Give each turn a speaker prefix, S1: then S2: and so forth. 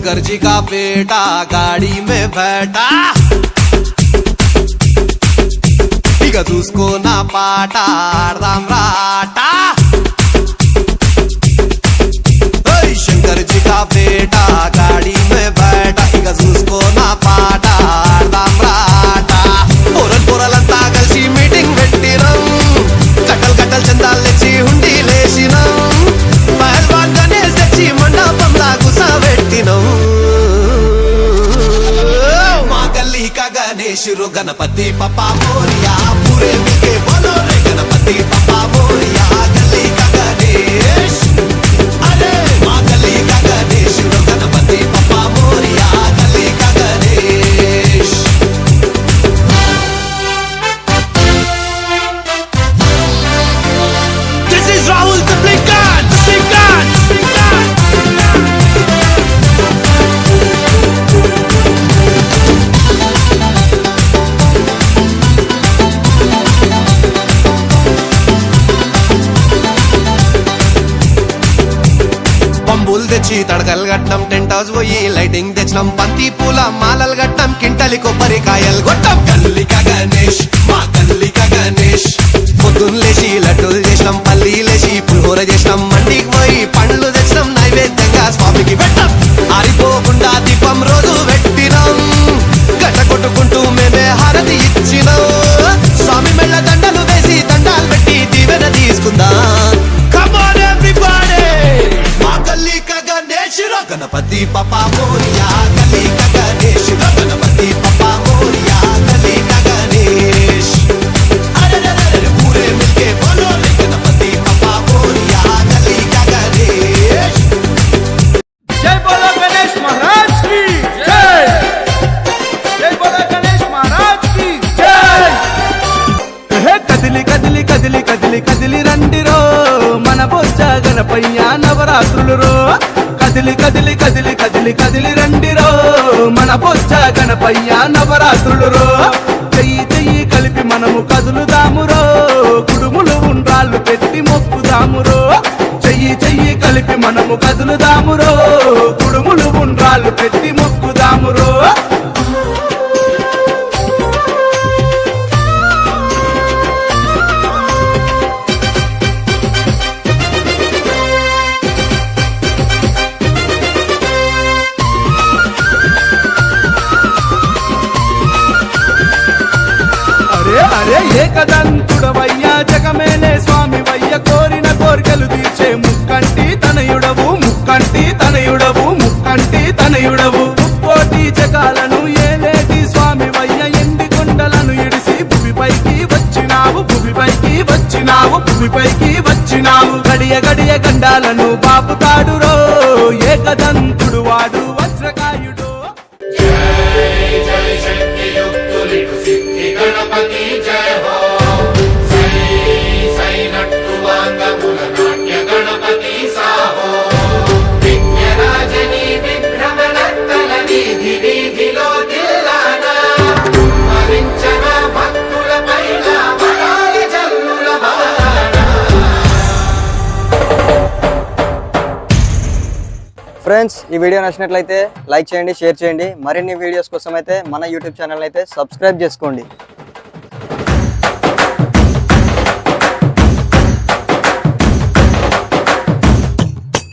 S1: शंकर जी का बेटा गाड़ी में बैठा, इका చూసుకో నా పాట ఆడదాం రాట। शंकर जी का बेटा गाड़ी में बैठा, इका చూసుకో నా పాట ఆడదాం రాట। పొరలంతా కలిసి మీటింగ్ పెట్టినాం, కట్టలు కట్టలు చందాలు తెచ్చి హుండీ లేసినాం, పహల్వాన్ గణేష్ తెచ్చి మండపంలా గుసబెట్టినాం। మా గల్లీ కా గణేష్ रो गणपति पप्पा मोरिया, पूरे मिलके बोलो रे गणपति पप्पा मोरिया। गली का गणेश, अरे माँ गली का गणेश रो गणपति पप्पा मोरिया, गली का Ganesh. This is Rahul the Blinkan, the Blinkan, the Blinkan। పంబులు తెచ్చి తడకలు కట్నం, టెంట్ హౌస్ పోయి లైటింగ్ తెచ్చినాం, బంతి పూల మాలలు కట్నం, కింటలి కొబ్బరికాయలు కొట్టాం। గల్లిక గణేష్ మా గల్లిక గణేష్, పొద్దున్న లేచి లడ్డూలు చేసినాం, పల్లీలేసి పులిహోర చేసినాం, మండికి పోయి పండ్లు తెచ్చినాం, నైవేద్యంగా స్వామికి పెట్టాం। ఆరిపోకుండా దీపం రోజు పెట్టినాం, గట్ట కొట్టుకుంటూ మేమే హారతి ఇచ్చినాం, స్వామి మెళ్ళ దండలు వేసి దండాలు పెట్టి దీవెన తీసుకుందాం। Come on everybody, మా గల్లీ కా గణేష్ रो गणपति पप्पा मोरिया, गली का गणेश रो गणपति पप्पा मोरिया, गली का गणेश। अरे पूरे मिलके बोलो रे गणपति पप्पा मोरिया, गली का गणेश।
S2: जय बोलो गणेश महाराज की जय, जय बोलो गणेश महाराज की जय। हे कदली कदली कदली कदली कदली రండిరో మన బొజ్జ గణపయ్య నవరాత్రులు రో। కదిలి కదిలి కదిలి కదిలి కదిలి రండిరో మన బొజ్జ గణపయ్య నవరాత్రులు రో। చెయ్యి చెయ్యి కలిపి మనము కదులుదామురో, కుడుములు ఉండ్రాళ్ళు పెట్టి మొక్కుదామురో। చెయ్యి చెయ్యి కలిపి మనము కదులుదామురో, కుడుములు ఉండ్రాళ్ళు పెట్టి మొక్కుదామురో। అరే ఏకదంతుడవయ్యా జగమేలే స్వామి వయ్య, కోరిన కోరికలు తీర్చే ముక్కంటి తనయుడవు, ముక్కంటి తనయుడవు, ముక్కంటి తనయుడవు। ముక్కోటి జగాలను ఏలేటి స్వామి వయ్య, ఎండి కొండలను ఇడిసి భూమిపైకి వచ్చినావు, భూమిపైకి వచ్చినావు, భూమిపైకి వచ్చినావు। గడియ గడియ గండాలను బాపుతాడురో, ఏకదంతుడు వాడు వజ్రకాయుడు।
S3: गणपति जय हो, सई सई नट्टु वांगमुल नाट्य गणपति साहो। विघ्नराजनी विभ्रमणत्तल वीधि वीधिलो दिल्लाना, మరించన భక్తుల పైన వరాల జల్లుల వాన।
S4: ఫ్రెండ్స్, ఈ వీడియో నచ్చినట్లయితే లైక్ చేయండి, షేర్ చేయండి। మరిన్ని వీడియోస్ కోసం అయితే మన యూట్యూబ్ ఛానల్ అయితే సబ్స్క్రైబ్ చేసుకోండి।